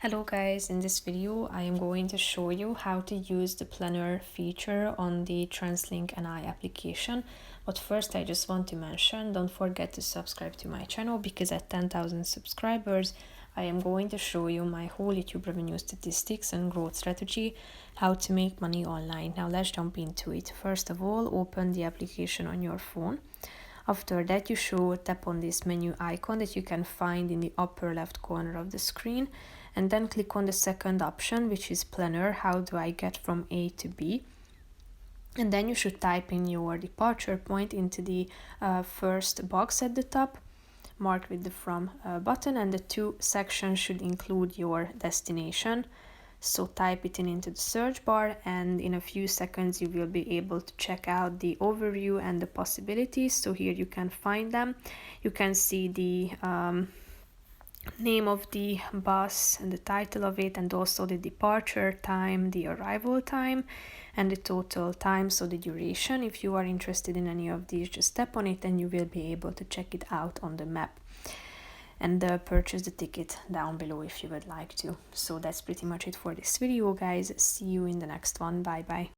Hello guys, in this video I am going to show you how to use the planner feature on the Translink NI application. But first I just want to mention, don't forget to subscribe to my channel because at 10,000 subscribers I am going to show you my whole YouTube revenue statistics and growth strategy, how to make money online. Now let's jump into it. First of all, open the application on your phone. After that, you should tap on this menu icon that you can find in the upper left corner of the screen, and then click on the second option, which is planner. How do I get from A to B? And then you should type in your departure point into the first box at the top, marked with the from button, and the two sections should include your destination. So type it in into the search bar, and in a few seconds you will be able to check out the overview and the possibilities. So here you can find them. You can see the name of the bus and the title of it, and also the departure time, the arrival time, and the total time, so the duration. If you are interested in any of these, just tap on it and you will be able to check it out on the map and purchase the ticket down below if you would like to. So that's pretty much it for this video, guys. See you in the next one. Bye bye.